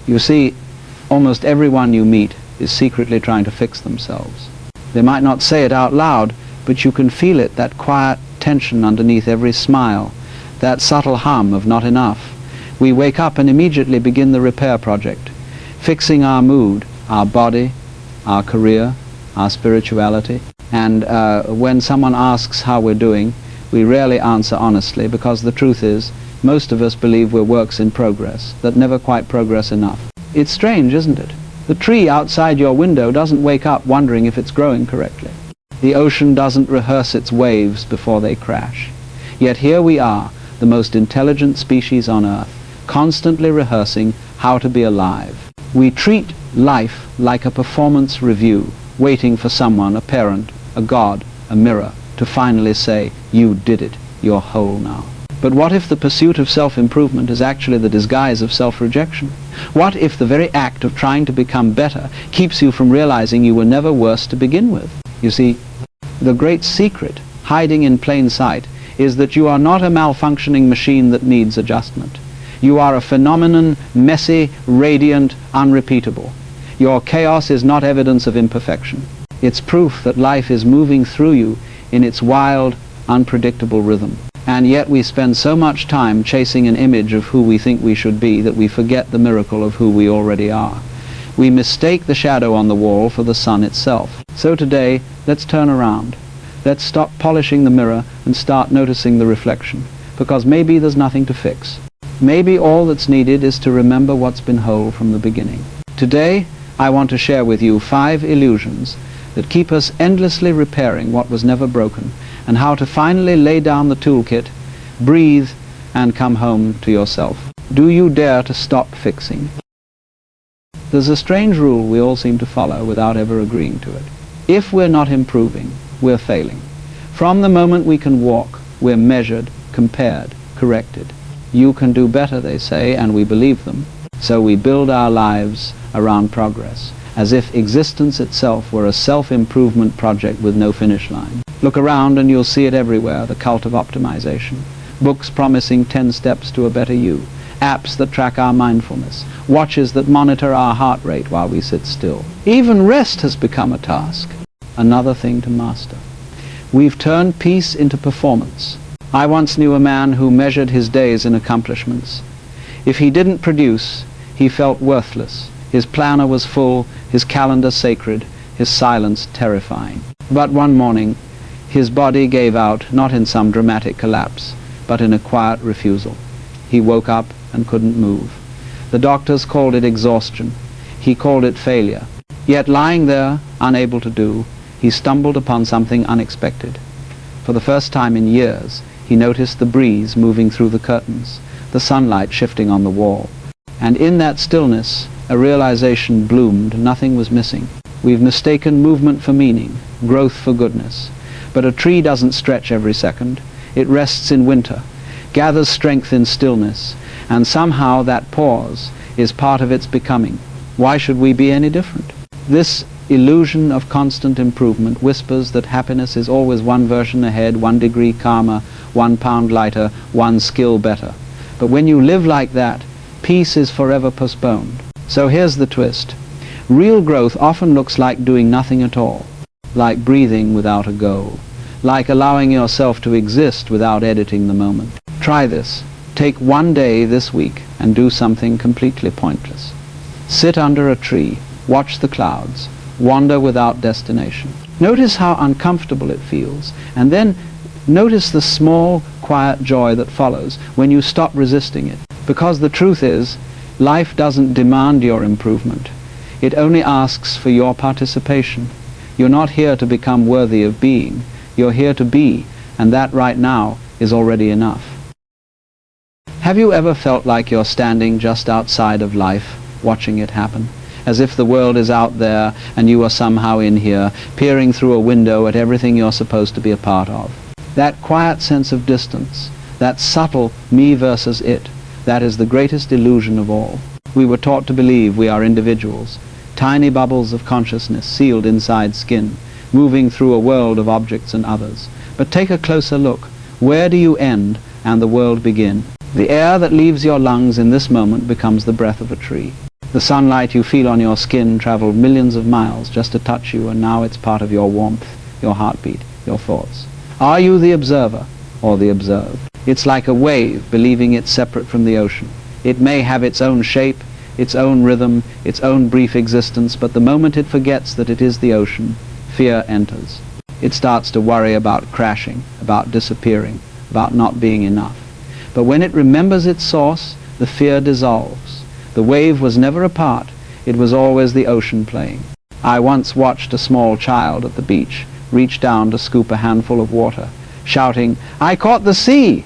You see, almost everyone you meet is secretly trying to fix themselves. They might not say it out loud, but you can feel it, that quiet tension underneath every smile, that subtle hum of not enough. We wake up and immediately begin the repair project, fixing our mood, our body, our career, our spirituality. And when someone asks how we're doing, we rarely answer honestly, because the truth is, most of us believe we're works in progress, that never quite progress enough. It's strange, isn't it? The tree outside your window doesn't wake up wondering if it's growing correctly. The ocean doesn't rehearse its waves before they crash. Yet here we are, the most intelligent species on Earth, constantly rehearsing how to be alive. We treat life like a performance review, waiting for someone, a parent, a god, a mirror, to finally say, "You did it, you're whole now." But what if the pursuit of self-improvement is actually the disguise of self-rejection? What if the very act of trying to become better keeps you from realizing you were never worse to begin with? You see, the great secret, hiding in plain sight, is that you are not a malfunctioning machine that needs adjustment. You are a phenomenon, messy, radiant, unrepeatable. Your chaos is not evidence of imperfection. It's proof that life is moving through you in its wild, unpredictable rhythm. And yet we spend so much time chasing an image of who we think we should be that we forget the miracle of who we already are. We mistake the shadow on the wall for the sun itself. So today, let's turn around. Let's stop polishing the mirror and start noticing the reflection, because maybe there's nothing to fix. Maybe all that's needed is to remember what's been whole from the beginning. Today, I want to share with you 5 illusions that keep us endlessly repairing what was never broken, and how to finally lay down the toolkit, breathe, and come home to yourself. Do you dare to stop fixing? There's a strange rule we all seem to follow without ever agreeing to it. If we're not improving, we're failing. From the moment we can walk, we're measured, compared, corrected. You can do better, they say, and we believe them. So we build our lives around progress, as if existence itself were a self-improvement project with no finish line. Look around and you'll see it everywhere, the cult of optimization. Books promising 10 steps to a better you. Apps that track our mindfulness. Watches that monitor our heart rate while we sit still. Even rest has become a task, another thing to master. We've turned peace into performance. I once knew a man who measured his days in accomplishments. If he didn't produce, he felt worthless. His planner was full, his calendar sacred, his silence terrifying. But one morning, his body gave out, not in some dramatic collapse, but in a quiet refusal. He woke up and couldn't move. The doctors called it exhaustion. He called it failure. Yet lying there, unable to do, he stumbled upon something unexpected. For the first time in years, he noticed the breeze moving through the curtains, the sunlight shifting on the wall. And in that stillness, a realization bloomed. Nothing was missing. We've mistaken movement for meaning, growth for goodness. But a tree doesn't stretch every second. It rests in winter, gathers strength in stillness, and somehow that pause is part of its becoming. Why should we be any different? This illusion of constant improvement whispers that happiness is always one version ahead, 1 degree calmer, 1 pound lighter, 1 skill better. But when you live like that, peace is forever postponed. So here's the twist. Real growth often looks like doing nothing at all, like breathing without a goal, like allowing yourself to exist without editing the moment. Try this. Take 1 day this week and do something completely pointless. Sit under a tree, watch the clouds, wander without destination. Notice how uncomfortable it feels, and then notice the small, quiet joy that follows when you stop resisting it. Because the truth is, life doesn't demand your improvement. It only asks for your participation. You're not here to become worthy of being. You're here to be, and that right now is already enough. Have you ever felt like you're standing just outside of life, watching it happen? As if the world is out there and you are somehow in here, peering through a window at everything you're supposed to be a part of. That quiet sense of distance, that subtle me versus it, that is the greatest illusion of all. We were taught to believe we are individuals, tiny bubbles of consciousness sealed inside skin, moving through a world of objects and others. But take a closer look. Where do you end and the world begin? The air that leaves your lungs in this moment becomes the breath of a tree. The sunlight you feel on your skin traveled millions of miles just to touch you, and now it's part of your warmth, your heartbeat, your thoughts. Are you the observer or the observed? It's like a wave, believing it's separate from the ocean. It may have its own shape, its own rhythm, its own brief existence, but the moment it forgets that it is the ocean, fear enters. It starts to worry about crashing, about disappearing, about not being enough. But when it remembers its source, the fear dissolves. The wave was never apart. It was always the ocean playing. I once watched a small child at the beach reach down to scoop a handful of water, shouting, "I caught the sea!"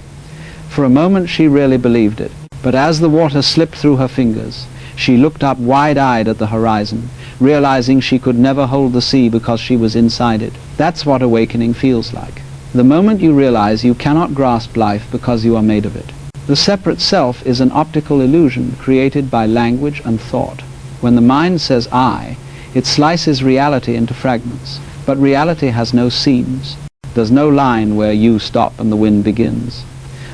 For a moment she really believed it. But as the water slipped through her fingers, she looked up wide-eyed at the horizon, realizing she could never hold the sea because she was inside it. That's what awakening feels like. The moment you realize you cannot grasp life because you are made of it. The separate self is an optical illusion created by language and thought. When the mind says I, it slices reality into fragments. But reality has no seams. There's no line where you stop and the wind begins.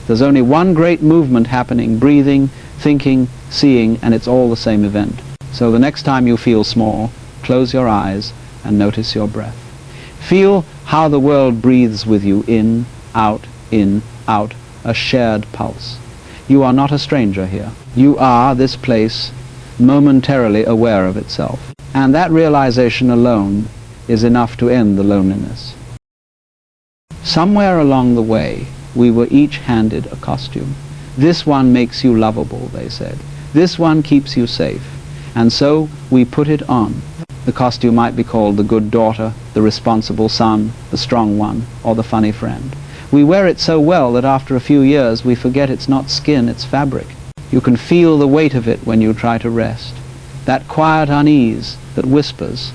There's only one great movement happening, breathing, thinking, seeing, and it's all the same event. So the next time you feel small, close your eyes and notice your breath. Feel how the world breathes with you, in, out, a shared pulse. You are not a stranger here. You are, this place, momentarily aware of itself. And that realization alone is enough to end the loneliness. Somewhere along the way, we were each handed a costume. This one makes you lovable, they said. This one keeps you safe. And so we put it on. The costume might be called the good daughter, the responsible son, the strong one, or the funny friend. We wear it so well that after a few years we forget it's not skin, it's fabric. You can feel the weight of it when you try to rest. That quiet unease that whispers,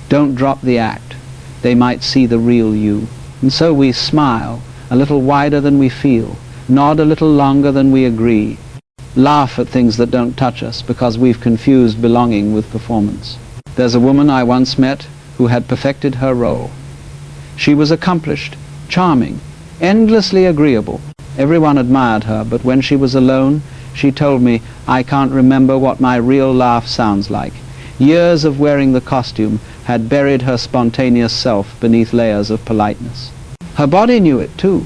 don't drop the act. They might see the real you. And so we smile a little wider than we feel, nod a little longer than we agree, laugh at things that don't touch us because we've confused belonging with performance. There's a woman I once met who had perfected her role. She was accomplished, charming, endlessly agreeable. Everyone admired her, but when she was alone, she told me, "I can't remember what my real laugh sounds like." Years of wearing the costume had buried her spontaneous self beneath layers of politeness. Her body knew it too.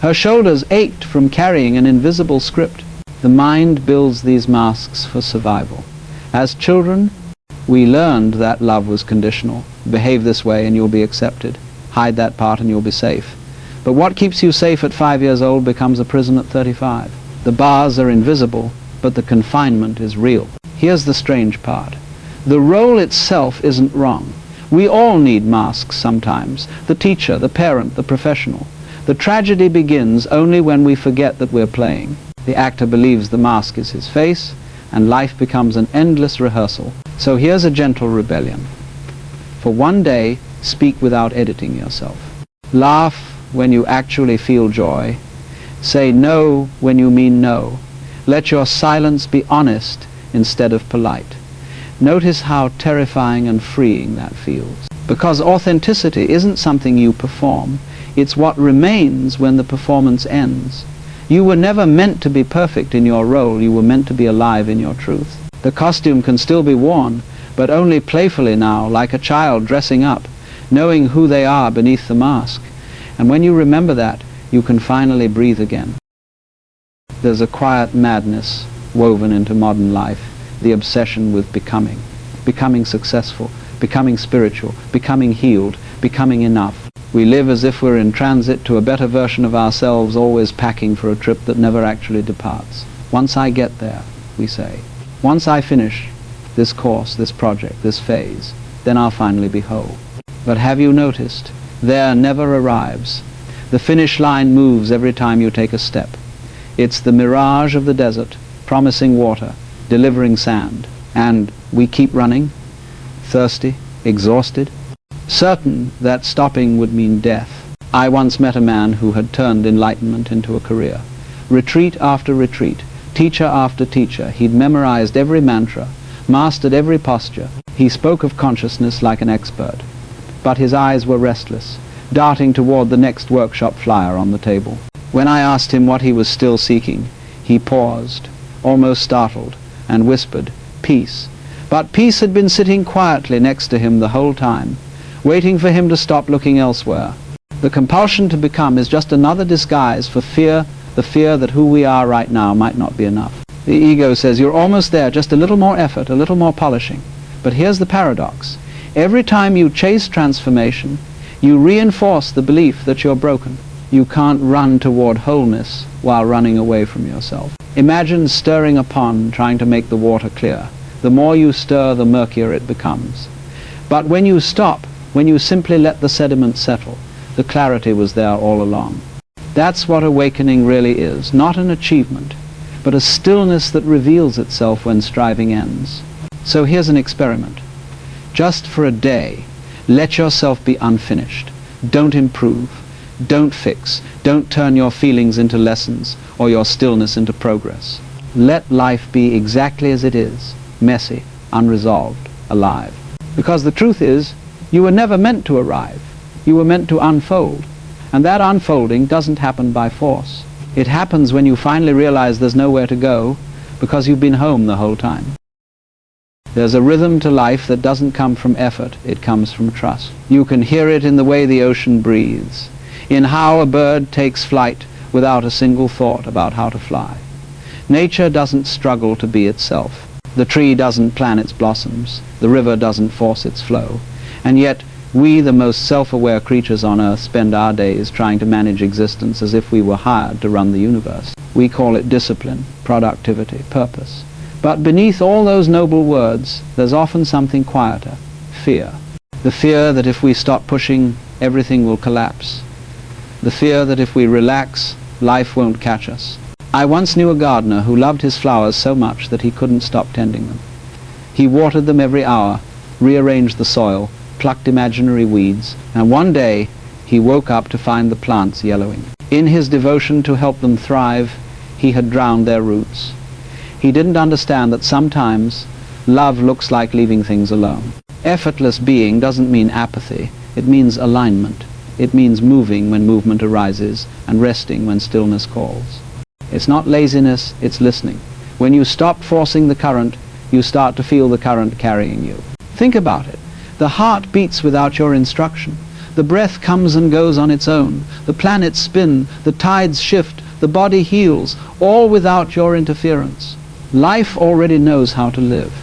Her shoulders ached from carrying an invisible script. The mind builds these masks for survival. As children, we learned that love was conditional. Behave this way and you'll be accepted. Hide that part and you'll be safe. But what keeps you safe at 5 years old becomes a prison at 35. The bars are invisible, but the confinement is real. Here's the strange part. The role itself isn't wrong. We all need masks sometimes. The teacher, the parent, the professional. The tragedy begins only when we forget that we're playing. The actor believes the mask is his face, and life becomes an endless rehearsal. So here's a gentle rebellion. For one day, speak without editing yourself. Laugh when you actually feel joy. Say no when you mean no. Let your silence be honest instead of polite. Notice how terrifying and freeing that feels. Because authenticity isn't something you perform. It's what remains when the performance ends. You were never meant to be perfect in your role. You were meant to be alive in your truth. The costume can still be worn, but only playfully now, like a child dressing up, knowing who they are beneath the mask. And when you remember that, you can finally breathe again. There's a quiet madness woven into modern life, the obsession with becoming successful, becoming spiritual, becoming healed, becoming enough. We live as if we're in transit to a better version of ourselves, always packing for a trip that never actually departs. Once I get there, we say, once I finish this course, this project, this phase, then I'll finally be whole. But have you noticed? There never arrives. The finish line moves every time you take a step. It's the mirage of the desert, promising water, delivering sand. And we keep running, thirsty, exhausted, certain that stopping would mean death. I once met a man who had turned enlightenment into a career. Retreat after retreat, teacher after teacher, he'd memorized every mantra, mastered every posture. He spoke of consciousness like an expert. But his eyes were restless, darting toward the next workshop flyer on the table. When I asked him what he was still seeking, he paused, almost startled, and whispered, "Peace." But peace had been sitting quietly next to him the whole time, waiting for him to stop looking elsewhere. The compulsion to become is just another disguise for fear, the fear that who we are right now might not be enough. The ego says, you're almost there, just a little more effort, a little more polishing. But here's the paradox. Every time you chase transformation, you reinforce the belief that you're broken. You can't run toward wholeness while running away from yourself. Imagine stirring a pond trying to make the water clear. The more you stir, the murkier it becomes. But when you stop, when you simply let the sediment settle, the clarity was there all along. That's what awakening really is, not an achievement, but a stillness that reveals itself when striving ends. So here's an experiment. Just for a day, let yourself be unfinished. Don't improve. Don't fix. Don't turn your feelings into lessons or your stillness into progress. Let life be exactly as it is, messy, unresolved, alive. Because the truth is, you were never meant to arrive. You were meant to unfold. And that unfolding doesn't happen by force. It happens when you finally realize there's nowhere to go because you've been home the whole time. There's a rhythm to life that doesn't come from effort, it comes from trust. You can hear it in the way the ocean breathes, in how a bird takes flight without a single thought about how to fly. Nature doesn't struggle to be itself. The tree doesn't plan its blossoms. The river doesn't force its flow. And yet, we, the most self-aware creatures on earth, spend our days trying to manage existence as if we were hired to run the universe. We call it discipline, productivity, purpose. But beneath all those noble words, there's often something quieter, fear. The fear that if we stop pushing, everything will collapse. The fear that if we relax, life won't catch us. I once knew a gardener who loved his flowers so much that he couldn't stop tending them. He watered them every hour, rearranged the soil, plucked imaginary weeds, and one day he woke up to find the plants yellowing. In his devotion to help them thrive, he had drowned their roots. He didn't understand that sometimes love looks like leaving things alone. Effortless being doesn't mean apathy. It means alignment. It means moving when movement arises and resting when stillness calls. It's not laziness, it's listening. When you stop forcing the current, you start to feel the current carrying you. Think about it. The heart beats without your instruction. The breath comes and goes on its own. The planets spin, the tides shift, the body heals, all without your interference. Life already knows how to live.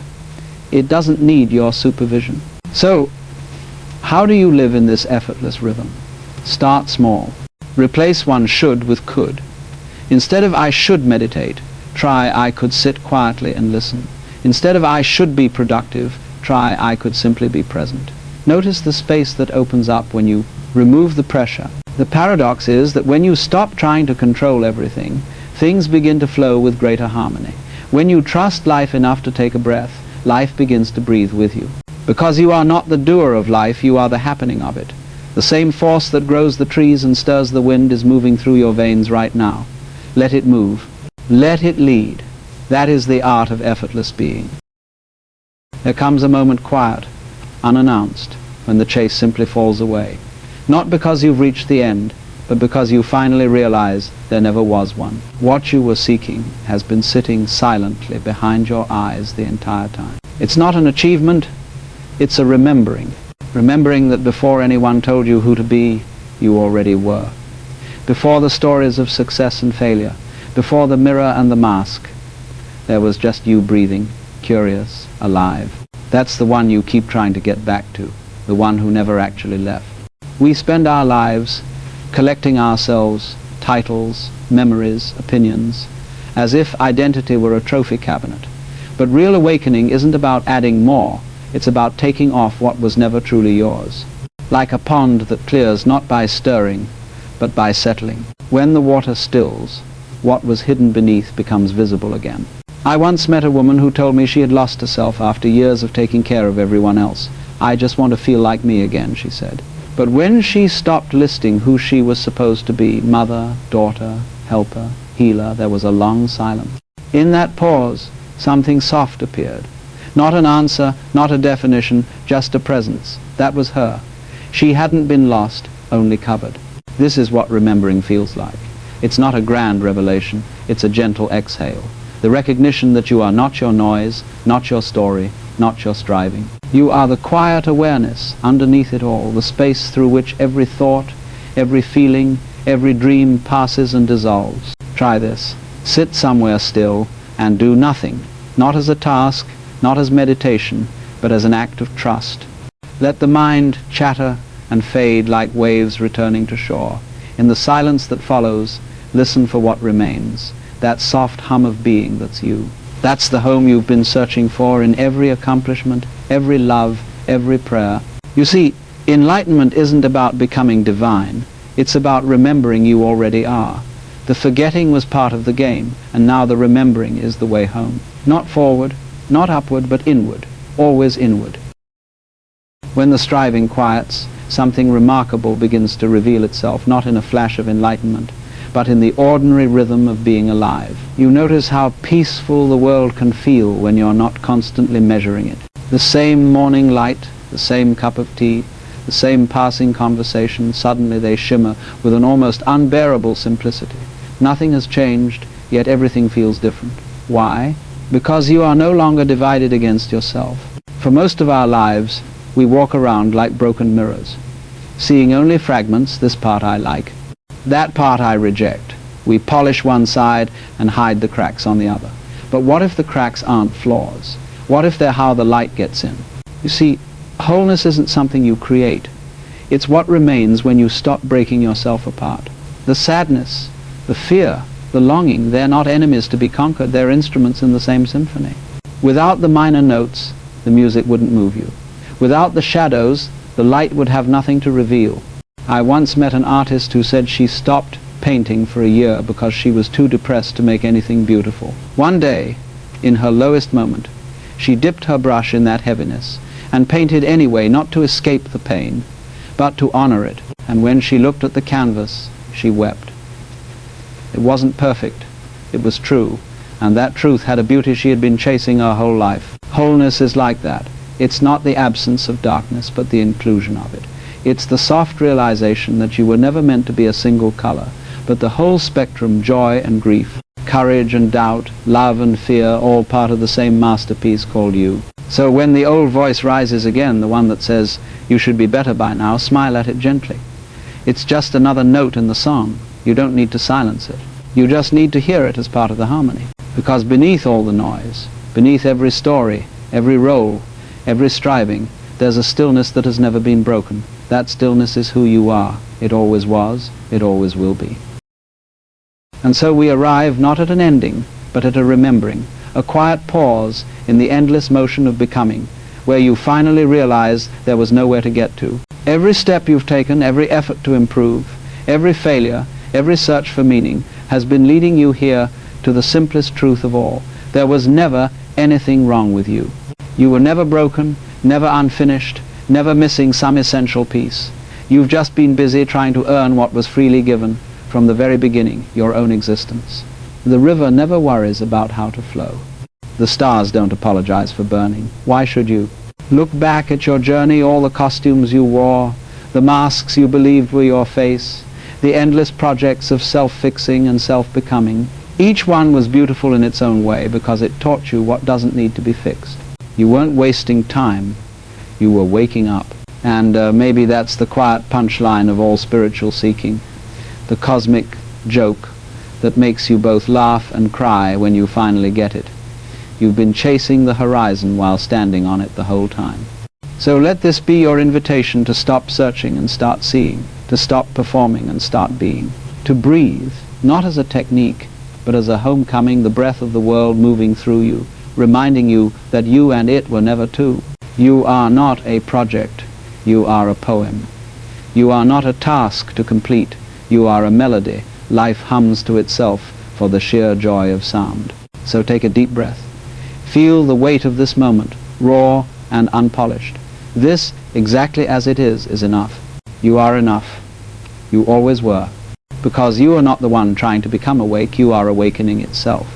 It doesn't need your supervision. So, how do you live in this effortless rhythm? Start small. Replace one should with could. Instead of I should meditate, try I could sit quietly and listen. Instead of I should be productive, try I could simply be present. Notice the space that opens up when you remove the pressure. The paradox is that when you stop trying to control everything, things begin to flow with greater harmony. When you trust life enough to take a breath, life begins to breathe with you. Because you are not the doer of life, you are the happening of it. The same force that grows the trees and stirs the wind is moving through your veins right now. Let it move. Let it lead. That is the art of effortless being. There comes a moment quiet, unannounced, when the chase simply falls away. Not because you've reached the end, but because you finally realize there never was one. What you were seeking has been sitting silently behind your eyes the entire time. It's not an achievement, it's a remembering. Remembering that before anyone told you who to be, you already were. Before the stories of success and failure, before the mirror and the mask, there was just you breathing, curious, alive. That's the one you keep trying to get back to, the one who never actually left. We spend our lives collecting ourselves, titles, memories, opinions, as if identity were a trophy cabinet. But real awakening isn't about adding more, it's about taking off what was never truly yours. Like a pond that clears not by stirring, but by settling. When the water stills, what was hidden beneath becomes visible again. I once met a woman who told me she had lost herself after years of taking care of everyone else. I just want to feel like me again, she said. But when she stopped listing who she was supposed to be, mother, daughter, helper, healer, there was a long silence. In that pause, something soft appeared. Not an answer, not a definition, just a presence. That was her. She hadn't been lost, only covered. This is what remembering feels like. It's not a grand revelation, it's a gentle exhale. The recognition that you are not your noise, not your story, not your striving. You are the quiet awareness underneath it all, the space through which every thought, every feeling, every dream passes and dissolves. Try this. Sit somewhere still and do nothing, not as a task, not as meditation, but as an act of trust. Let the mind chatter and fade like waves returning to shore. In the silence that follows, listen for what remains, that soft hum of being that's you. That's the home you've been searching for in every accomplishment, every love, every prayer. You see, enlightenment isn't about becoming divine. It's about remembering you already are. The forgetting was part of the game, and now the remembering is the way home. Not forward, not upward, but inward, always inward. When the striving quiets, something remarkable begins to reveal itself, not in a flash of enlightenment, but in the ordinary rhythm of being alive. You notice how peaceful the world can feel when you're not constantly measuring it. The same morning light, the same cup of tea, the same passing conversation, suddenly they shimmer with an almost unbearable simplicity. Nothing has changed, yet everything feels different. Why? Because you are no longer divided against yourself. For most of our lives, we walk around like broken mirrors, seeing only fragments. This part I like, that part I reject. We polish one side and hide the cracks on the other. But what if the cracks aren't flaws? What if they're how the light gets in? You see, wholeness isn't something you create. It's what remains when you stop breaking yourself apart. The sadness, the fear, the longing, they're not enemies to be conquered. They're instruments in the same symphony. Without the minor notes, the music wouldn't move you. Without the shadows, the light would have nothing to reveal. I once met an artist who said she stopped painting for a year because she was too depressed to make anything beautiful. One day, in her lowest moment, she dipped her brush in that heaviness and painted anyway, not to escape the pain, but to honor it. And when she looked at the canvas, she wept. It wasn't perfect, it was true, and that truth had a beauty she had been chasing her whole life. Wholeness is like that. It's not the absence of darkness, but the inclusion of it. It's the soft realization that you were never meant to be a single color, but the whole spectrum, joy and grief, courage and doubt, love and fear, all part of the same masterpiece called you. So when the old voice rises again, the one that says, you should be better by now, smile at it gently. It's just another note in the song. You don't need to silence it. You just need to hear it as part of the harmony. Because beneath all the noise, beneath every story, every role, every striving, there's a stillness that has never been broken. That stillness is who you are. It always was, it always will be. And so we arrive not at an ending, but at a remembering, a quiet pause in the endless motion of becoming, where you finally realize there was nowhere to get to. Every step you've taken, every effort to improve, every failure, every search for meaning, has been leading you here to the simplest truth of all. There was never anything wrong with you. You were never broken, never unfinished, never missing some essential piece. You've just been busy trying to earn what was freely given from the very beginning, your own existence. The river never worries about how to flow. The stars don't apologize for burning. Why should you? Look back at your journey, all the costumes you wore, the masks you believed were your face, the endless projects of self-fixing and self-becoming. Each one was beautiful in its own way because it taught you what doesn't need to be fixed. You weren't wasting time, you were waking up. And maybe that's the quiet punchline of all spiritual seeking, the cosmic joke that makes you both laugh and cry when you finally get it. You've been chasing the horizon while standing on it the whole time. So let this be your invitation to stop searching and start seeing, to stop performing and start being, to breathe, not as a technique, but as a homecoming, the breath of the world moving through you, reminding you that you and it were never two. You are not a project, you are a poem. You are not a task to complete, you are a melody. Life hums to itself for the sheer joy of sound. So take a deep breath. Feel the weight of this moment, raw and unpolished. This, exactly as it is enough. You are enough. You always were. Because you are not the one trying to become awake, you are awakening itself.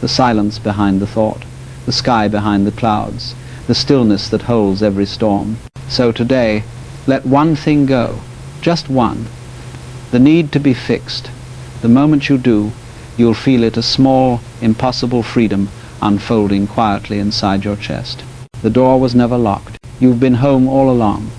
The silence behind the thought, the sky behind the clouds, the stillness that holds every storm. So today, let one thing go, just one. The need to be fixed. The moment you do, you'll feel it, a small, impossible freedom unfolding quietly inside your chest. The door was never locked. You've been home all along.